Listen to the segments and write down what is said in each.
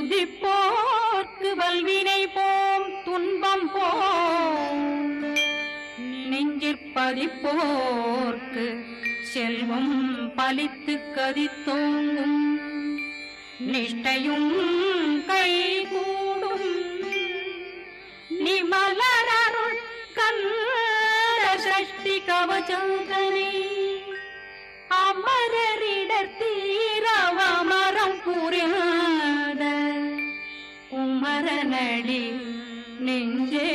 துதிப்போர்க்கு வல்வினை போம் துன்பம் போம் நெஞ்சிற்பதிப்போர்க்கு செல்வம் பலித்து கதித்தோங்கும் நிஷ்டையும் கைகூடும் நிமலரருள் கந்த சஷ்டி கவசந்தனை அமரரிடர் தீரவமரம் புரியாத குமரனடி நெஞ்சே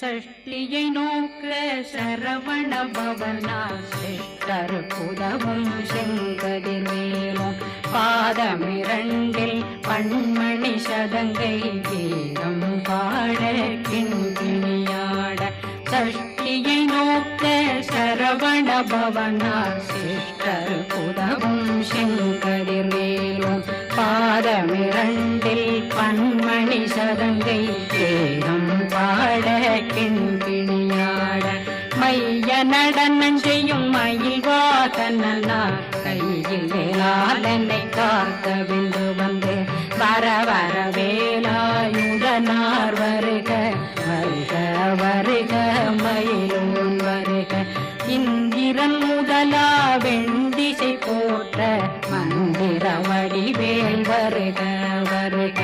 சஷ்டியை நோக்க சரவண பவனா சிஷ்டர் புதவும் செங்கதிர்வேலும் பாதமிரண்டில் பண்மணி சதங்கை கீதம் பாட கிண்கிணியாட சஷ்டியை நோக்க சரவண பவனா சிஷ்டர் புதவும் செங்கதிர்வேலும் பாதமிரண்டில் பண்மணி சதங்கை கீதம் பாட கிண்கிணியாட மைய நடனம் செய்யும் மயில் வாகனா கையில் வேளாளனை காக்க விந்து வந்து வர வர வேலாயுதனார் வருக வருக வருக மயிலோன் வருக இந்திரன் முதலா வெண்டிசை போற்ற மந்திர வடிவேல் வருக வருக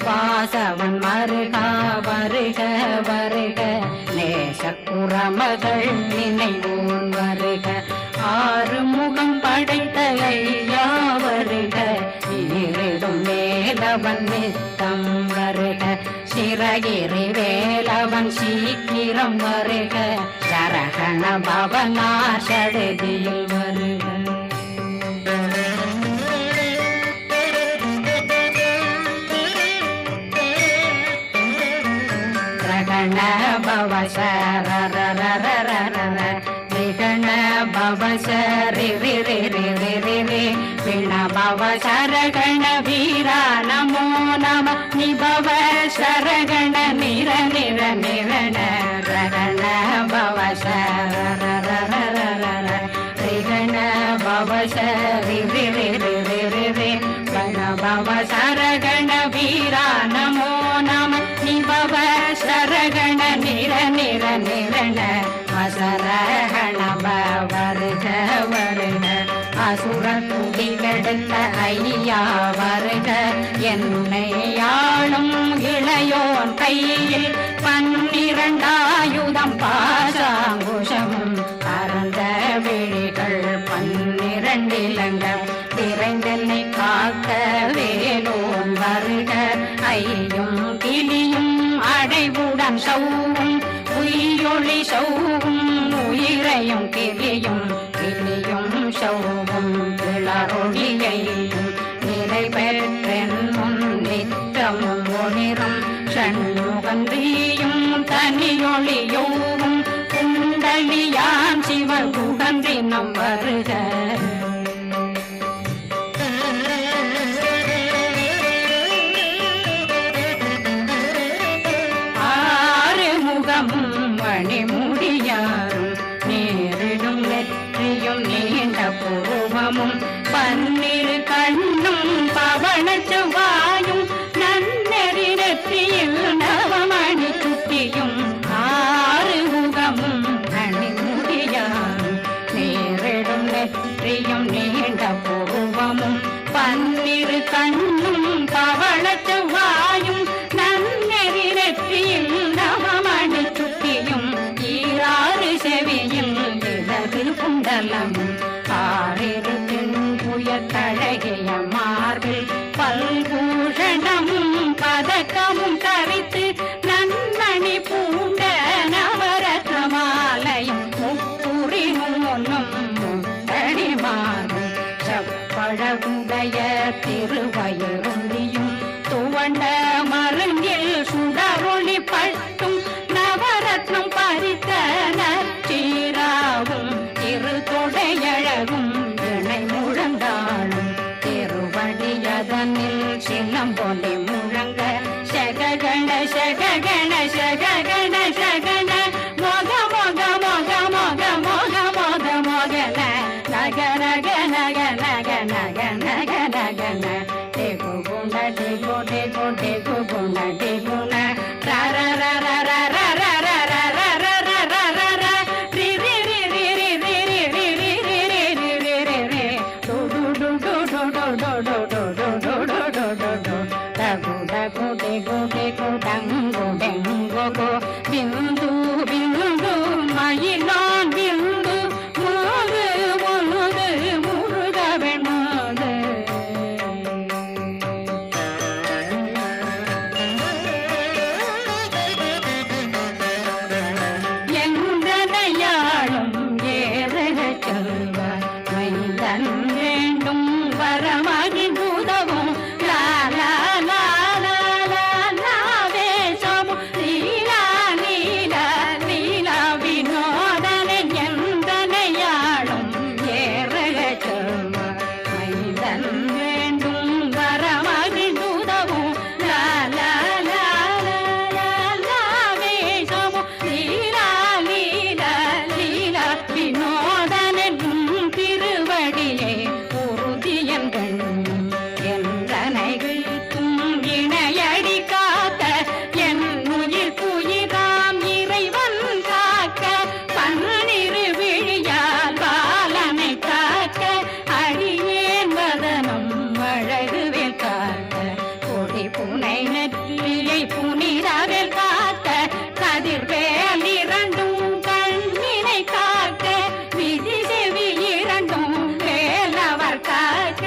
வாசவன் மருகா வருக வருக நேசக்குறமகள் நினைவோன் வருக ஆறு முகம் படைத்த ஐயா வருக ஈரிடும் வேலவன் நித்தம் வருக சிறகிரி வேலவன் சீக்கிரம் வருக சரகண பவனா சடுதியில் வருக விகண பவசரி விண பவ சரகண வீரா நமோ நம நிபவ சரகண நிர நிர நிரண ரகண பவசரண பவசரி கண பவ சரகண வீரா நமோ நம நிபவ சரகண நிர நிர நிரண வசரகண வருக வருக அசுர குடி கெடுத்த ஐயா வருக என்னை ஆளும் இளையோன் கையில் 12 ஆயுதம் பாசாங்குஷமும் பரந்த விழிகள் 12 இலங்கம் விரைந்தென்னை காக்க வேலோன் வருக ஐயும் கிளியும் அடைவுடன் சௌவும் உயிரொளி சௌவும் உயிரையும் கிளியும் கிளியும் சௌவும் கிளரொளியையும் நிறைவேற்றென் முன் நித்தமும் ஒளிரும் சண்முகந்தியும் தனியொளியோவும் குண்டலியான் சிவ குகந்தினம் வருக மணிமுடியாரும் நேரிடும் நெற்றியும் நீண்ட பூர்வமும் 12 கண்ணும் பவன செவ்வாயும் நன்னெறி நெற்றியில் நவமணி குட்டியும் 6 முகமும் மணிமுடியாரும் நேரிடும் நெற்றியும் நீண்ட பூர்வமும் 12 கண்ணும் பவன செவ்வாயும் நன்னெறி நெற்றியில் நவமணி சுட்டியும் 6 செவியில் இடது குண்டலம் 6 புயத்தழகிய மார்பில் பல்பூஷணமும் பதக்கமும் தரித்து நன்னணி பூண்ட நவரத்ன மாலையும் முப்புரிமுன்னும் முத்தடி மாறும் செப்பழகுடைய திருவயருந்தியும் துவண்ட மருங்கில் சுடரொளி பட்டும் நவரத்னம் பறித்த நச்சீராவும் இரு தொடையழகும் இணை முழந்தாளும் திருவடியதனில் சிலம்பொலி முழங்க சககண ಶಗಗಣ ಶಗಗಣ ಶಗಣ ಮೊಗ ಮೊಗ ಮೊಗ ಮೊಗ ಮೊಗ ಮೊಗ ಮೊಗನ ನಗ ನಗ ನಗ ನಗ ನಗ ನಗ ನಗನ ದೇಗು ಗುಣ ದೇಗು ದೇಗು ದೇಗು ಗುಣ ದೇಗುಣ ರ ರ ರ ರ ರ ರ ರ ರ ರ ರ ರ ರ ರ ರ ರ ರಿ ರಿ ರಿ ರಿ ರಿ ರಿ ರಿ ರಿ ರಿ ರಿ ರಿ ರಿ ರಿ ರಿ ಡು ಡು ಡು ಡು ಡು ಡು ಡು ಡು ಡು ಡು ಡು ಡು ಡು ಡು ಡಗು ಡಗು ಡೆಗು ಡೆಗು ಡಂಗು ಡೆಂಗು ಗು ಬಿಂದು ಬಿಂದು மயிலான் பிந்து முழுது முழுது முழுத வெண்மாது எந்தனையாளும் ஏறக செல்வார் மைந்தன் வேண்டும் வரமகி பூதவும் லாலா லாலா லாலா வேஷமும் லீலா லீலா லீலா வினோதனை எந்தனையாளும் ஏறக செல்வார் மைந்தன் வேண்டும் வரமகி பூதவும் லாலா லாலா லாலா வேஷமும் லீலா லீலா லீலா வினோதனும் திருவடியே உறுதியங்கள் என்றனைகளுக்கும் இணையடி காக்க என் உயிர் புயிராம் இறைவன் காக்க பன்னிரு விழியால் பாலனை காக்க அடியேன் வதனம் அழகுவேல் காக்க கொடி புனை நெற்றியை புனிதவேல் காக்க கதிர்வேல் இரண்டும் கண்ணினை காக்க விதி செவி இரண்டும் வேலவர் காக்க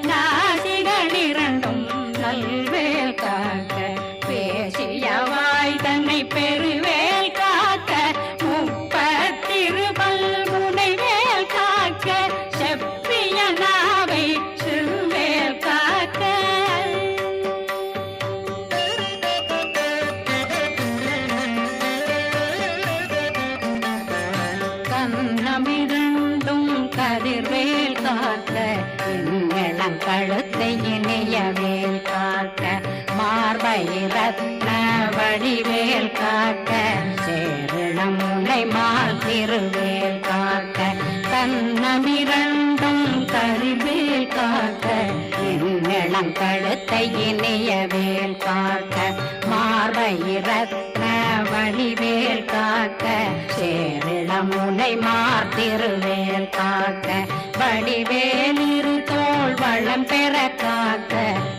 நாசிகள் இரண்டும் நல்வேல் காக்க பேசியவாய் தன்னை பெருவேல் காக்க முப்பத்திருபல் முனைவேல் காக்க செப்பிய நாவை சிறுவேல் காக்க கண்ணமிரண்டும் கதிர்வேல் காக்க இளம் கழுத்தை இணையவேல் காக்க மார்பை ரத்ன வடிவேல் காக்க சேரிளம் முனை மால் திருவேல் காக்க கண்ணமிரண்டும் கதிர்வேல் காக்க இளம் கழுத்தை இணையவேல் காக்க மார்பை ரத்ன வடிவேல் காக்க சேரிளம் முனை மார் திருவேல் காக்க வடிவேல் இரு தோள் வளம் பெற காக்க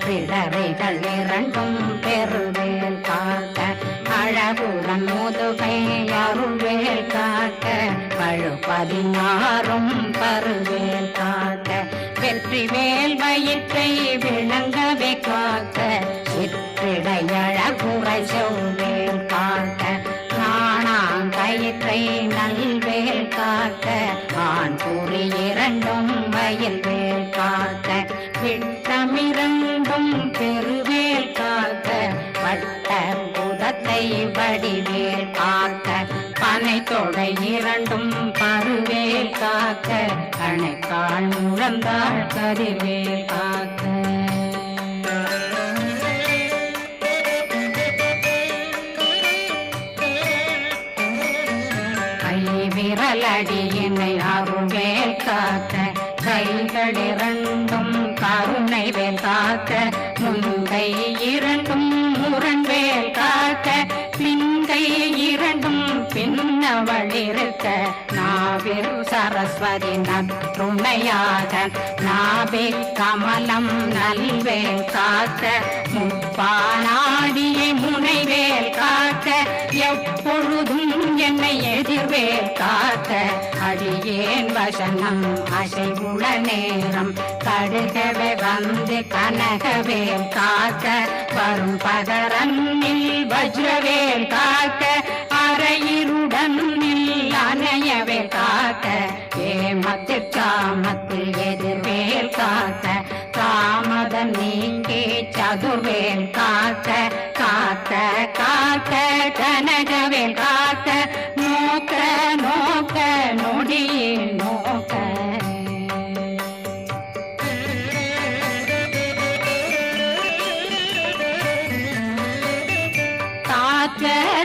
பிடரைகள் இரண்டும் பெருவேல் காக்க அழகுடன் முதுகை அருள்வேல் காக்க பழு 16 பருவேல் காக்க வெற்றி வேல் வயிற்றை விளங்கவே காக்க சிற்றிடையழகுரை செவ்வேல் காக்க நாணாங்கயிற்றை நல்வேல் காக்க ஆண் குறி இரண்டும் வயல்வேல் காக்க விட்டமிரண்டும் பெருவேல் காக்க வட்ட புதத்தை வடிவேல் காக்க பனை தொடை இரண்டும் பருவேல் காக்க கணைக்கால் முழந்தாள் கதிர்வேல் காக்க விரலடியினை அருள்வேல் காக்க கைகள் இரண்டும் கருணை வேல் காக்க முந்தை இரண்டும் முரண்வேல் காக்க பிந்தை இரண்டும் பின்னவளிருக்க நாவில் சரஸ்வதி நற்றுணையாக நாவே கமலம் நல்வேல் காக்க முப்பானாடியை முனைவேல் காக்க எப்பொழுதும் என்னை எதிர்வேல் காக்க அடியேன் வசனம் அசைவுள நேரம் கடுகவே வந்து கனகவேல் காக்க வரும் பகரன்னில் வஜ்ரவேல் காக்க அரையிருடன் அணையவே காக்க ஏமத்தில் காமத்தில் எதிர்வேல் காக்க காமதம் நீங்கி சதுர்வேல் காக்க காக்க காக்க கனகவேல் காக்க நோக்க நோக்க நொடியில் நோக்க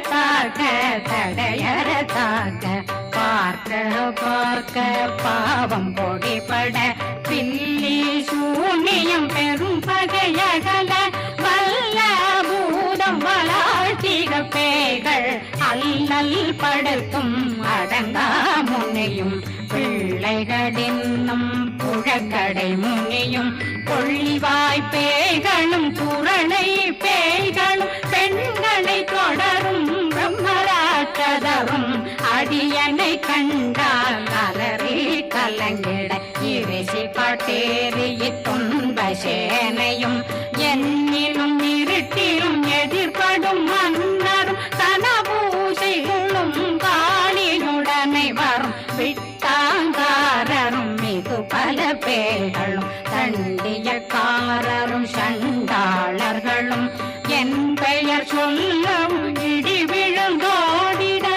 தாக்க தடையற தாக்க பார்க்க பார்க்க பாவம் பொடிபட பில்லி சூனியம் பெரும் பகையகல வல்ல பூதம் வளாழ்த்திக பேய்கள் அல்லல் படுத்தும் அடங்கா முனையும் பிள்ளைகளின்னும் புழக்கடை முனியும் கொள்ளிவாய் பேய்களும் புரணை பேய்களும் பெண்களை தொடரும் பிரம்மராட்சதரும் அடியனை கண்டால் அலறி கலங்கிட இரிசி பட்டேறிய துன்ப சேனையும் என்னிலும் இருட்டிலும் எதிர்படும் மன்னரும் கனபூசைகளும் காளியுடனை வரும் விட்டாங்காரரும் மிகு பல பேர்களும் தண்டியக்காரரும் சண்டாளர்களும் என் பெயர் சொல்லவும் இடி விழுந்தோடிட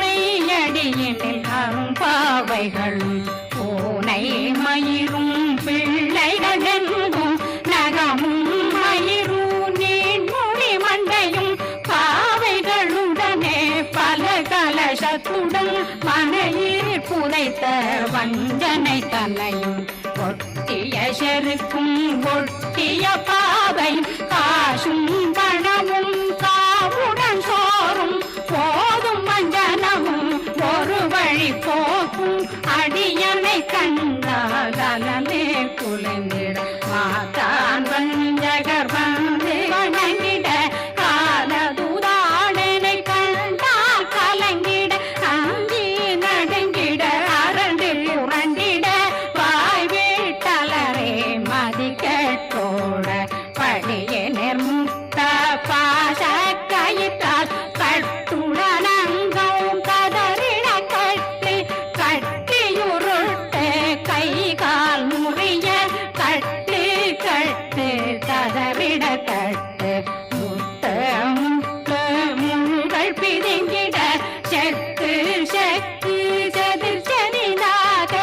ஆனையடியினில் அரும்பாவைகளும் பூனை மயிரும் பிள்ளைகளெங்கும் நகமும் மயிரும் நீன்மொழி மண்டையும் பாவைகளுடனே பல கலசத்துடன் மனையில் புதைத்த வஞ்சனை தன்னையும் ஒட்டிய செருக்கும் ஒட்டிய பாவையும் காசும் பணமும் காவுடன் சோறும் போதும் வஞ்சனமும் ஒரு வழி போக்கும் அடியனை கண்டால் அலமே குலைந்திட மாதான் வஞ்சகர் வந்து வணங்கிட காலதுதாடனை கண்டால் கலங்கிட அஞ்சி நடுங்கிட அரண்டு உரண்டிட வாய் வீட்டலரே மதி கேட்டோட படியே நிர்முக்த பாச கயிற்றால் கட்டுடனங்கவும் கதறிட கட்டி கட்டியுருட்டு கை கால் முறிய கட்டு கட்டு கதறிட கட்டு முட்டு முட்டு முள்கள் பிதுங்கிட செக்கு செக்கு செதிர் செதினாக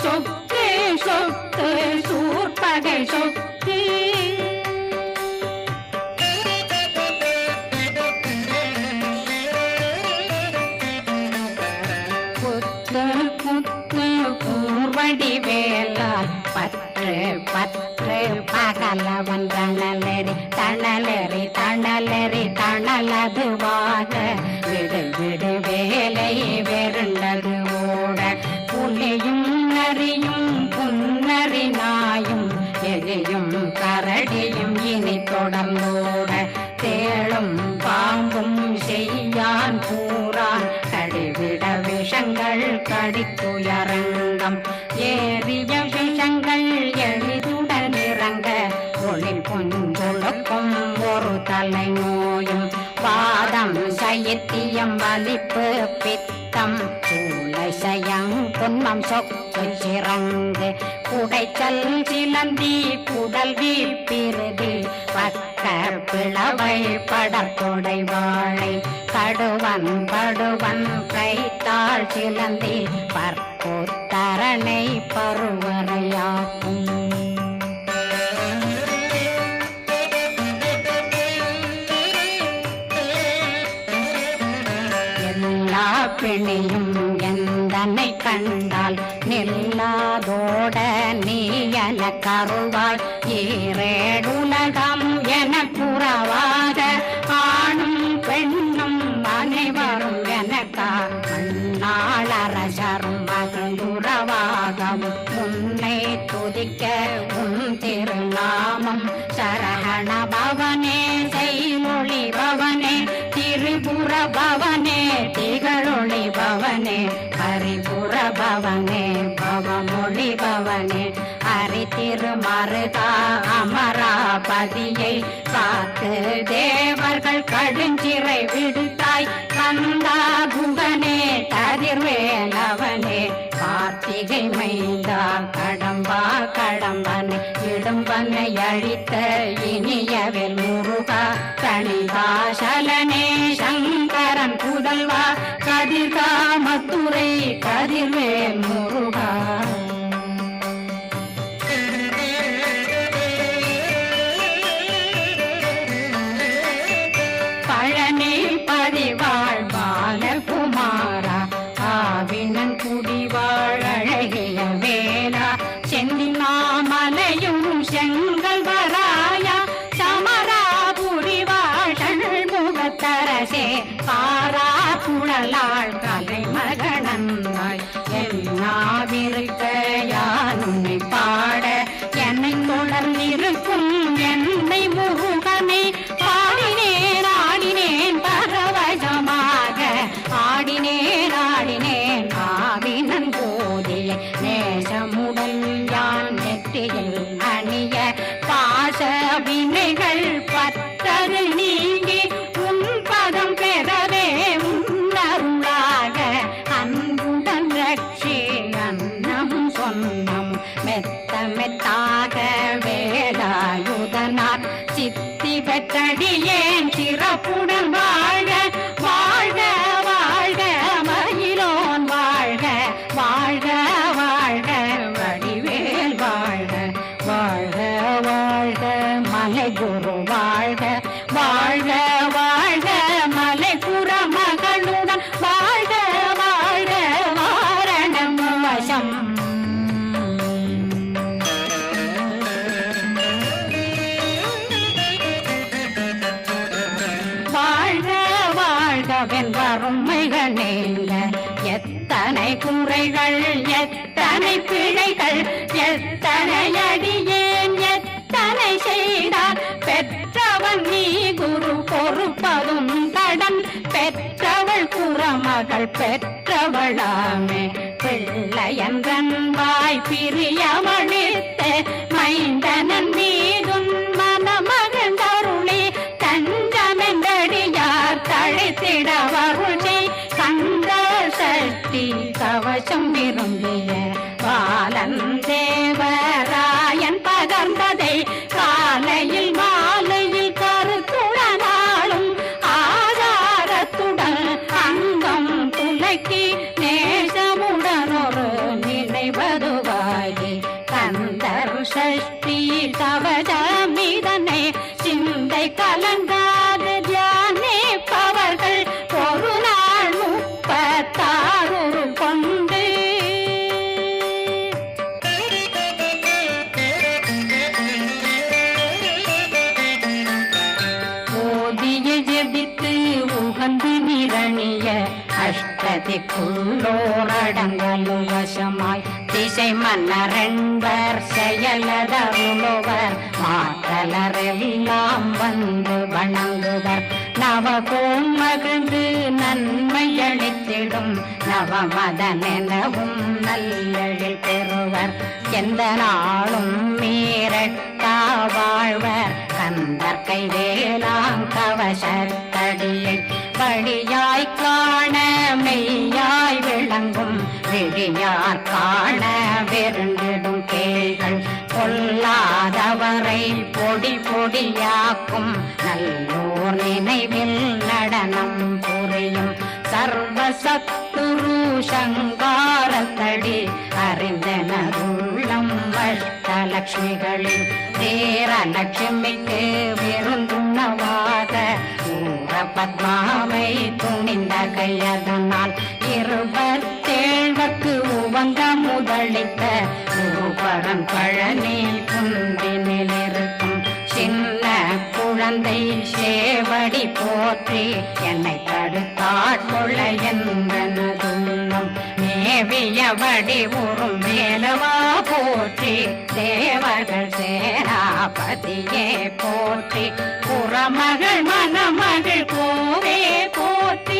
சொக்கு சொக்கு சூர்பகை சொக்கு குத்து குத்து கூர்வடி வேலால் பற்று பற்று பகலவன் தணலெறி தணலெறி தணலெறி தணலதுவாக விடு விடு வேலை வெருண்டது ஓட புலியும் நரியும் புன்னரி நாயும் எலியும் கரடியும் இனி தொடர்ந்தோட தேளும் பாம்பும் செய்யான் கூறான் கடிவிட விஷங்கள் கடித்துயரங்கம் ஏறிய விஷங்கள் எளிதுடன் இறங்க ஒளில் பொஞ்சொழுக்கும் ஒரு தலை நோயும் பாதம் சைத்தியம் வலிப்பு பித்தம் சூளை சயம் பொன்மம் சொக்கு சிறங்கு குடைச்சல் சிலந்தி குடல் வீப்பிருதி பக்க பிளவை படற்கொடை வாழை கடுவன் படுவன் கைத்தாள் சிலந்தி பற்புத்தரணை பருவரையாக்கும் எல்லா பிணியும் எந்தனை கண்டால் நில்லாதோட நீ என கருவாய் ஈரேடுலகம் என புறவாக ஆணும் பெண்ணும் அனைவரும் எனக்கா மண்ணாளரசரும் மகந்துறவாகவும் உன்னை துதிக்க உன் திருநாமம் சரஹண பவனே செய்மொழி பவனே திரிபுர பவனே திகழொளி பவனே ஹரிபுர பவனே பவமொழி பவனே ஹரி திருமருதா அமராபதியை காத்து தேவர்கள் கடுஞ்சிறை விடுத்தாய் கந்தா குகனே கதிர்வேலவனே கார்த்திகை மைந்தா கடம்பா கடம்பனை இடும்பனை அழித்த இனியவில் முருகா கணிகாசலனே சங்கரன் புதல்வா கதிர்காமத்துறை கதிர்வேல் முருகா கல்லாள் கலைமகனந்தாய் என்னாவிருக்க யான் உன்னை பாட என்னை தொடர்ந்திருக்கும் என்னை முருகனை பாடினேன் ஆடினேன் பரவசமாக ஆடினேன் ஆடினேன் ஆவினன் போதிய நேசமுடன் யான் நெற்றியில் அணிய பாச வினைகள் பற்றரு நீங்கி உன் பதம் பெறவே உன்னருளாக அன்புடன் ரட்சி அன்னம் சொன்னம் மெத்த மெத்தாக வேலாயுதனார் சித்தி பெற்றடியேன் சிறப்புடன் வாழ வாழ்க வாழ்க மயிலோன் வாழ்க வாழ்க வாழ்க வடிவேல் வாழ்க வாழ்க வாழ்க மலை குரு வாழ்க வாழ்க வாழ்க மலை புற மகளுடன் வாழ்க வாழ்க வாரணம் வசம் வறுமைகள் நீங்க எத்தனை குறைகள் எத்தனை பிழைகள் எத்தனை அடியேன் எத்தனை செய்தார் பெற்றவன் நீ குரு பொறுப்பதும் கடன் பெற்றவள் குறமகள் பெற்றவளாமே பிள்ளையன்றன் வாய் பிரியமளித்த மைந்தனன் மீதும் மனமகந்தருளி தஞ்சமென்றடியார் தழைத்திட வருளை கந்த சக்தி கவசம் விரும்பிய பாலன் தேவராயன் பகர்ந்ததை காலையில் மாலையில் கருத்துடனாலும் ஆதாரத்துடன் அங்கம் துலக்கி நேசமுடன் ஒரு நினைவதுவாகி கந்தர் சஷ்டி கவசமிதனை சிந்தை கலங்காத தியானிப்பவர்கள் ஒரு நாள் 36 கொண்டு ஓதிய ஜெபித்து உகந்து நிரணிய அஷ்டதிக்குள்ளோரடங்கலும் வசமாய் திசை மன்னரென்பர் செயலதருளுவர் மாற்றலரெல்லாம் வந்து வணங்குவர் நவகோம் மகிழ்ந்து நன்மையளித்திடும் நவமதனெனவும் நல்லெழில் பெறுவர் எந்த நாளும் மீறட்டா வாழ்வர் கந்தர் கைவேலாம் கவசத்தடியை படியாய் காண மெய்யாய் விளங்கும் விழியார் காண வெருண்டிடும் கேள்கள் கொல்லாதவரை பொடி பொடியாக்கும் நல்லோர் நினைவில் நடனம் புரியும் சர்வசத்துரு சங்காரத்தடி அறிந்தனருள்ளம் அஷ்டலட்சுமிகளில் தேரலட்சுமிக்கு விருந்துணவாக ஊர பத்மாவை துணிந்த கையதனால் 27 உவங்க முதலித்த குருபரன் பழனி குந்தினில் இருக்கும் சின்ன குழந்தை சேவடி போற்றி என்னை தடுத்தாட்கொள்ள என்பனதுள்ளம் மேவியபடி உறும் மேலவா போற்றி தேவர்கள் சேராபதியே போற்றி புறமகள் மணமகள் கோவே போற்றி